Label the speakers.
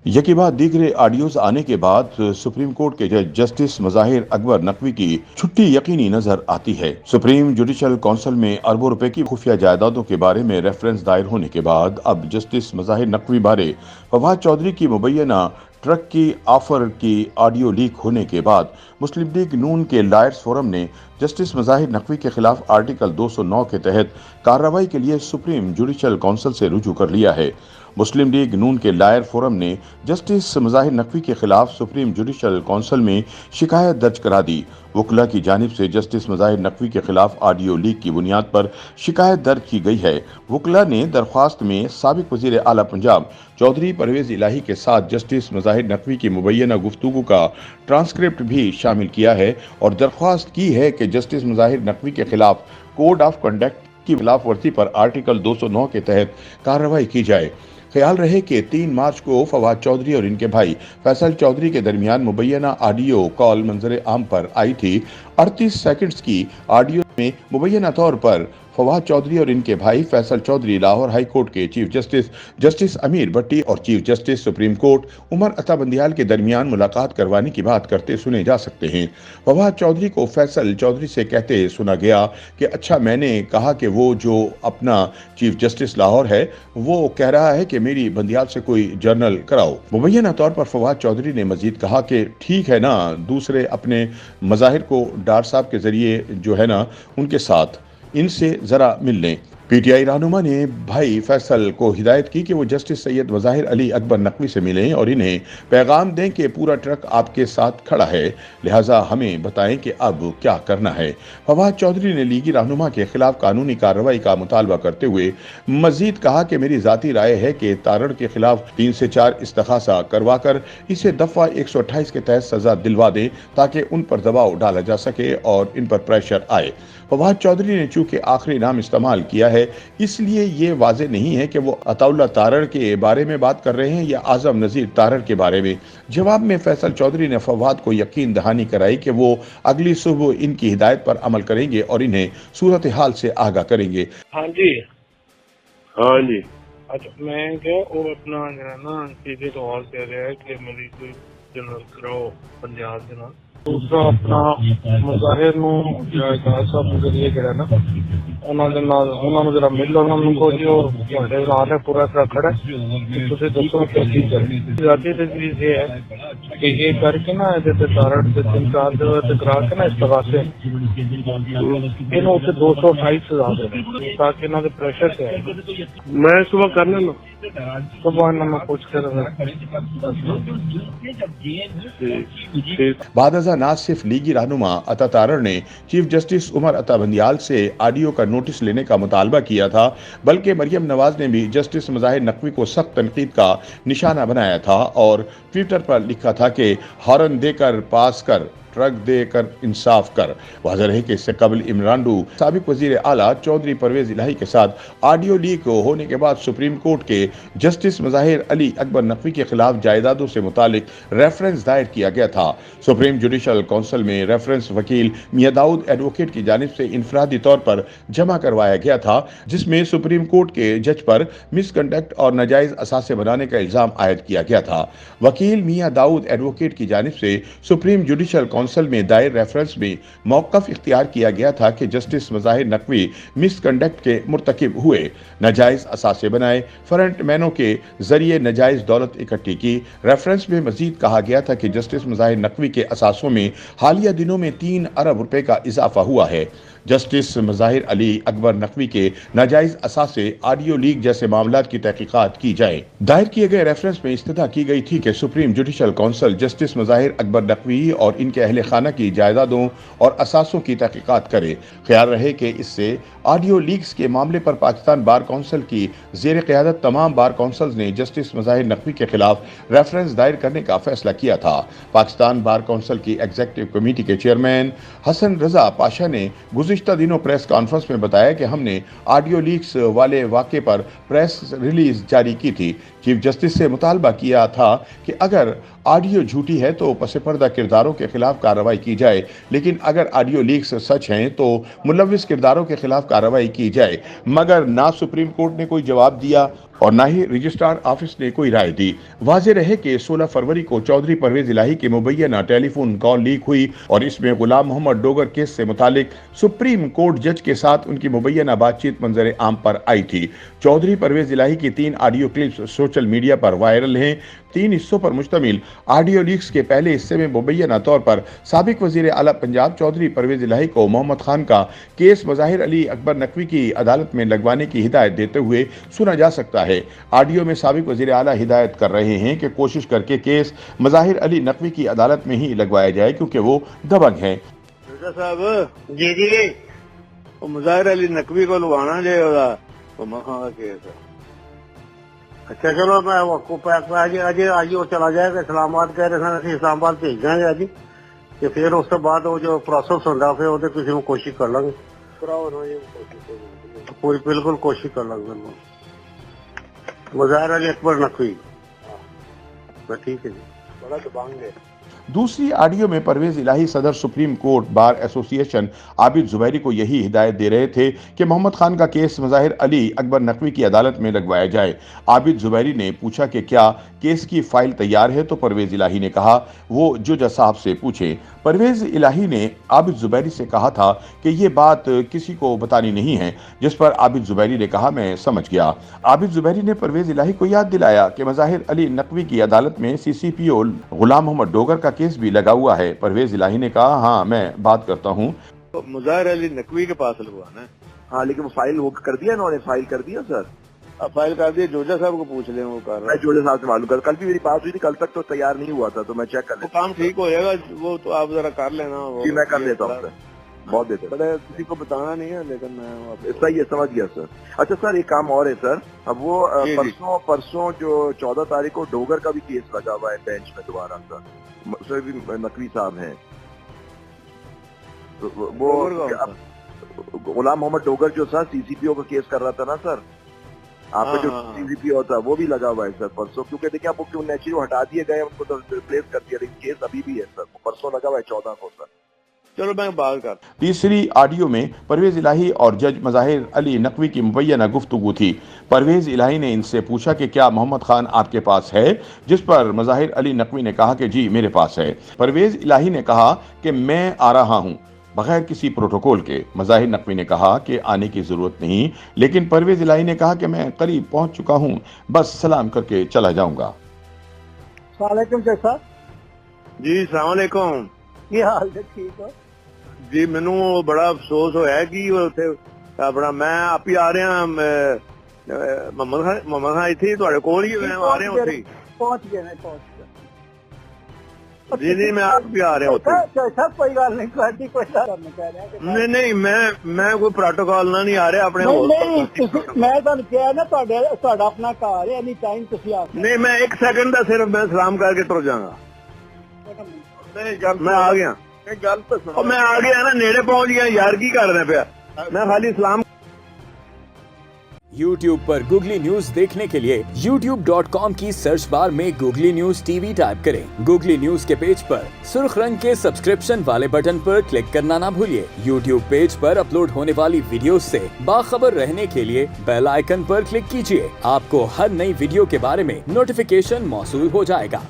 Speaker 1: यकी बाद दीगरे ऑडियोज आने के बाद सुप्रीम कोर्ट के जज जस्टिस मज़ाहिर अकबर नकवी की छुट्टी यकीनी नजर आती है। सुप्रीम जुडिशल काउंसिल में अरबों रुपए की खुफिया जायदादों के बारे में रेफरेंस दायर होने के बाद अब जस्टिस मज़ाहिर नकवी बारे फवाद चौधरी की मुबैना ट्रक की ऑफर की ऑडियो लीक होने के बाद मुस्लिम लीग नून के लॉयर्स फोरम ने जस्टिस मज़ाहिर नकवी के खिलाफ आर्टिकल 209 के तहत कार्रवाई के लिए सुप्रीम जुडिशल काउंसिल से रुजू कर लिया है। मुस्लिम लीग नून के लायर फोरम ने जस्टिस मज़ाहिर नकवी के खिलाफ सुप्रीम जुडिशल काउंसिल में शिकायत दर्ज करा दी। वकला की जानिब से जस्टिस मज़ाहिर नकवी के खिलाफ ऑडियो लीक की बुनियाद पर शिकायत दर्ज की गई है। वकला ने दरख्वास्त में साबिक वज़ीर आला पंजाब चौधरी परवेज इलाही के साथ जस्टिस मज़ाहिर नकवी की मुबैना गुफ्तगू का ट्रांसक्रिप्ट भी शामिल किया है और दरख्वास्त की है कि जस्टिस मज़ाहिर नकवी के खिलाफ कोड ऑफ कंडक्ट की खिलाफ वर्जी पर आर्टिकल 209 के तहत कार्रवाई की जाए। ख्याल रहे कि 3 मार्च को फवाद चौधरी और इनके भाई फैसल चौधरी के दरमियान मुबैना ऑडियो कॉल मंजर आम पर आई थी। 38 सेकंड्स की ऑडियो में मुबैना तौर पर फवाद चौधरी और इनके भाई फैसल चौधरी लाहौर हाई कोर्ट के चीफ जस्टिस अमीर भट्टी और chief justice supreme court Umar Ata Bandial के दरमियान मुलाकात करवाने की बात करते सुने जा सकते हैं। फवाद चौधरी को फैसल चौधरी से कहते सुना गया कि अच्छा, मैंने कहा कि वो जो अपना चीफ जस्टिस लाहौर है वो कह रहा है कि मेरी बंदियाल से कोई जर्नल कराओ। मुबैना तौर पर फवाद चौधरी ने मजीद कहा कि ठीक है ना, दूसरे अपने मज़ाहिर को डार साहब के जरिए जो है ना उनके साथ इनसे जरा मिल लें। पीटीआई रहनुमा ने भाई फैसल को हिदायत की कि वो जस्टिस सैयद मज़ाहिर अली अकबर नकवी से मिलें और इन्हें पैगाम दें कि पूरा ट्रक आपके साथ खड़ा है, लिहाजा हमें बताएं कि अब क्या करना है। फवाद चौधरी ने लीगी रहनुमा के खिलाफ कानूनी कार्रवाई का मुतालबा करते हुए मजीद कहा कि मेरी जाती राय है कि तारण के खिलाफ 3 से 4 इस्तखासा करवा कर इसे दफा 128 के तहत सजा दिलवा दें ताकि उन पर दबाव डाला जा सके और इन पर प्रेशर आए। फवाद चौधरी ने चूंकि आखिरी नाम इस्तेमाल किया है इसलिए ये वाजे नहीं है कि वो अताउल्ला तारड़ के बारे में बात कर रहे हैं या आजम नजीर तारड़ के बारे में। जवाब में फैसल चौधरी ने फवाद को यकीन दहानी कराई कि वो अगली सुबह इनकी हिदायत पर अमल करेंगे और इन्हें सूरत हाल से आगाह करेंगे।
Speaker 2: हाँ जी,
Speaker 3: हाँ जी।
Speaker 2: अच्छा, मैं क्या वो अपना जो है ना सीधे सवाल कह रहा है कि मेरी कोई जनरल कराओ पंजाब जनरल। दूसरा अपना मुजाहिर साहब के जरिए ਜਿਹੜਾ ਨਾ ਉਹਨਾਂ ਨੂੰ ਜਰਾ ਮਿਲ ਲਓ, ਉਹਨਾਂ ਨੂੰ ਕਹੋ ਜੀ ਉਹ ਤੁਹਾਡੇ ਨਾਲ ਹੈ ਪੂਰਾ ਟਰੱਕ ਖੜਾ ਹੈ, ਤੁਸੀਂ ਦੱਸੋ ਕੀ ਕਰੀਏ। ਜ਼ਾਤੀ ਤਜਵੀਜ਼ ਇਹ ਹੈ ਕਿ ਇਹ ਕਰਕੇ ਨਾ ਇਹਦੇ ਤੇ ਤਾਰੜ ਤੇ 3-4 ਤੇ ਕਰਾ ਕੇ ਨਾ ਇਸਤਗਾਸੇ ਇਹਨੂੰ ਉੱਤੇ 228 ਸਜ਼ਾ ਦੇ ਤਾਂ ਕਿ ਇਹਨਾਂ ਦੇ ਪ੍ਰੈਸ਼ਰ ਤੇ ਆਏ।
Speaker 3: मैं सुबह करना ना
Speaker 2: सुबह ਇਹਨਾਂ ਨੂੰ ਪੁੱਛ ਕੇ
Speaker 1: बादजा ना सिर्फ लीगी रहनुमा अता तारड़ ने चीफ जस्टिस उमर अता बंदियाल से ऑडियो का नोटिस लेने का मुतालबा किया था, बल्कि मरियम नवाज ने भी जस्टिस मज़ाहिर नकवी को सख्त तनकीद का निशाना बनाया था और ट्विटर पर लिखा था कि हॉर्न देकर पास कर, ट्रक देकर इंसाफ कर। वाज़ेह रहे कि इससे कबल इमरान साबिक वज़ीर आला चौधरी परवेज इलाही के साथ ऑडियो लीक होने के बाद सुप्रीम कोर्ट के जस्टिस मज़ाहिर अली अकबर नकवी के खिलाफ जायदादों से मुतालिक रेफरेंस दायर किया गया था। सुप्रीम जुडिशल काउंसिल में रेफरेंस वकील मियां दाऊद एडवोकेट की जानिब से इनफरादी तौर पर जमा करवाया गया था, जिसमें सुप्रीम कोर्ट के जज पर मिसकंडक्ट और नाजायज असासे बनाने का इल्जाम आयद किया गया था। वकील मियां दाऊद एडवोकेट की जानिब से सुप्रीम जुडिशल काउंसिल में दायर रेफरेंस में मौक़िफ़ इख्तियार किया गया था कि जस्टिस मज़ाहिर नकवी मिसकंडक्ट के मुर्तकिब हुए, नाजायज असासे बनाए, फ्रंट मैनों के जरिए नाजायज दौलत इकट्ठी की। रेफरेंस में मजीद कहा गया था कि जस्टिस मज़ाहिर नकवी के असासों में हालिया दिनों में 3 अरब रुपए का इजाफा हुआ है। जस्टिस मज़ाहिर अली अकबर नकवी के नाजायज असासे ऑडियो लीक जैसे मामलात की तहकीकात की जाए। दायर किए गए रेफरेंस में इस्तदा की गई थी कि supreme judicial council justice Mazahir Akbar Naqvi और इनके अहले खाना की जायदादों और असासों की तहकीकात करे। ख्याल रहे कि इससे ऑडियो लीक्स के मामले पर पाकिस्तान बार काउंसिल की ज़ेर क़यादत तमाम बार काउंसिल्स ने जस्टिस मज़ाहिर नकवी के खिलाफ रेफरेंस दायर करने का फैसला किया था। पाकिस्तान बार काउंसिल की एग्जीक्यूटिव कमेटी के चेयरमैन हसन रजा पाशा ने गुज़िश्ता दिनों प्रेस कॉन्फ्रेंस में बताया कि हमने ऑडियो लीक्स वाले वाक़े पर प्रेस रिलीज जारी की थी। चीफ जस्टिस से मुतालबा किया था कि अगर ऑडियो झूठी है तो पस पर्दा किरदारों के खिलाफ कार्रवाई की जाए, लेकिन अगर ऑडियो लीक्स सच हैं तो मुलव्विस किरदारों के खिलाफ कार्रवाई की जाए। मगर ना सुप्रीम कोर्ट ने कोई जवाब दिया और न ही रजिस्ट्रार ऑफिस ने कोई राय दी। वाज़ेह रहे कि 16 फरवरी को चौधरी परवेज इलाही की मुबैना टेलीफोन कॉल लीक हुई और इसमें गुलाम मोहम्मद डोगर केस से मुतालिक सुप्रीम कोर्ट जज के साथ उनकी मुबैना बातचीत मंजर आम पर आई थी। चौधरी परवेज इलाही की 3 ऑडियो क्लिप्स सोशल मीडिया पर वायरल हैं। 3 हिस्सों पर मुश्तमिल ऑडियो लीक्स के पहले हिस्से में मुबैना तौर पर साबिक वजीर आला पंजाब चौधरी परवेज इलाही को मोहम्मद खान का केस मज़ाहिर अली अकबर नकवी की अदालत में लगवाने की हिदायत देते हुए सुना जा सकता है। ऑडियो में साबिक वजीर आला हिदायत कर रहे हैं कि कोशिश करके केस मज़ाहिर अली नकवी की अदालत में ही लगवाया जाए क्योंकि वो दबंग हैं।
Speaker 3: साहब जी जी मुजाहिर अली नकवी को लुभाना जे मोहम्मद खान का केस है। अच्छा चलो मैं आपको आज वो चला जाएगा इस्लामाबाद, कह रहे थे इस्लामाबाद भेज देंगे आज कि फिर उसके बाद वो जो प्रोसेस होगा फिर वो किसी में कोशिश कर लेंगे, पूरी बिल्कुल कोशिश कर लेंगे। मुजाहिर अली अकबर नकवी ठीक है जी, बड़ा दबंग है।
Speaker 1: दूसरी ऑडियो में परवेज इलाही सदर supreme court bar association Abid Zubairi को यही हिदायत दे रहे थे कि मोहम्मद खान का केस मज़ाहिर अली अकबर नकवी की अदालत में लगवाया जाए। आबिद जुबैरी ने पूछा कि क्या केस की फाइल तैयार है, तो परवेज इलाही ने कहा वो जुज साहब से पूछे। परवेज इलाही ने आबिद जुबैरी से कहा था कि ये बात किसी को बतानी नहीं है, जिस पर आबिद जुबैरी ने कहा मैं समझ गया। आबिद जुबैरी ने परवेज इलाही को याद दिलाया कि मज़ाहिर अली नकवी की अदालत में CCPO गुलाम मोहम्मद डोगर का केस भी लगा हुआ है। परवेज इलाही ने कहा हाँ मैं बात करता हूँ।
Speaker 3: तो मुजाहिर अली नकवी के पास लगवाना है।
Speaker 4: हाँ लेकिन वो फाइल वो कर दिया इन्होंने, फाइल कर दिया सर।
Speaker 3: अब फाइल कर दिया, जोजा साहब को पूछ ले, वो कर रहा
Speaker 4: मैं जोजा साहब से मालूम कर, कल भी मेरी बात हुई थी, कल तक तो तैयार नहीं हुआ था, तो मैं चेक कर
Speaker 3: वो
Speaker 4: लेता
Speaker 3: काम ठीक हो जाएगा, वो तो आप जरा कर लेना।
Speaker 4: जी मैं कर लेता हूँ, बहुत देते
Speaker 3: बड़े किसी को बताना नहीं है, लेकिन मैं
Speaker 4: सही है, समझ गया सर। अच्छा सर एक काम और है सर, अब वो परसों जो 14 तारीख को डोगर का भी केस लगा हुआ है बेंच में दोबारा सर भी नकवी साहब हैं, वो गुलाम मोहम्मद डोगर जो सर CCPO का केस कर रहा था ना सर, आपका जो CCPO होता है वो भी लगा हुआ है सर परसों, क्योंकि देखिए आपको क्यों नेचुरल हटा दिए गए, उनको तो रिप्लेस कर दिया, लेकिन केस अभी भी है सर, परसों लगा हुआ है 14 को सर।
Speaker 3: चलो मैं बात कर।
Speaker 1: तीसरी ऑडियो में परवेज इलाही और जज मज़ाहिर अली नकवी की मुबैना गुफ्तगू थी। परवेज इलाही ने इनसे पूछा कि क्या मोहम्मद खान आपके पास है, जिस पर मज़ाहिर अली नकवी ने कहा कि जी मेरे पास है। परवेज इलाही ने कहा कि मैं आ रहा हूं बगैर किसी प्रोटोकॉल के। मज़ाहिर नकवी ने कहा कि आने की जरूरत नहीं, लेकिन परवेज इलाही ने कहा कि मैं करीब पहुंच चुका हूं, बस सलाम करके चला जाऊंगा।
Speaker 3: जी अस्सलाम वालेकुम,
Speaker 5: ਕੀ ਹਾਲ ਹੈ? ਠੀਕ ਹੋ
Speaker 3: जी मैनू बड़ा अफसोस होया कि उत्थे अपना मैं आप ही आ रहा मोहम्मद खान इत्थे तुहाडे कोल ही मैं आ रहा उत्थे
Speaker 5: ਪਹੁੰਚ ਗਏ ਨੇ ਪਹੁੰਚ
Speaker 3: जी नहीं मैं आप भी आ रहा उत्थे
Speaker 5: गए सब कोई गल नहीं ਤੁਹਾਡੀ ਕੋਈ ਗੱਲ ਨਹੀਂ ਕਹਿ ਰਿਹਾ ਕਿ
Speaker 3: नहीं मैं कोई प्रोटोकॉल ना नहीं आ रहा अपने
Speaker 5: ਨਹੀਂ ਮੈਂ ਤੁਹਾਨੂੰ ਕਿਹਾ ਨਾ ਤੁਹਾਡਾ ਆਪਣਾ ਘਰ ਹੈ, ਐਨੀ ਟਾਈਮ ਤੁਸੀਂ ਆ
Speaker 3: नहीं मैं 1 सेकंड का सिर्फ मैं सलाम करके तुर जाऊंगा। मैं आ गया,
Speaker 4: गल तो
Speaker 3: और मैं आ गया ना, नेड़े पहुंच गया यार, की कर रहे पे मैं खाली सलाम।
Speaker 6: YouTube पर गूगली न्यूज देखने के लिए youtube.com की सर्च बार में गूगली न्यूज TV टाइप करें। गूगली न्यूज के पेज पर सुर्ख रंग के सब्सक्रिप्शन वाले बटन पर क्लिक करना ना भूलिए। YouTube पेज पर अपलोड होने वाली वीडियोस से बाखबर रहने के लिए बेल आइकन पर क्लिक कीजिए। आपको हर नई वीडियो के बारे में नोटिफिकेशन मौसूल हो जाएगा।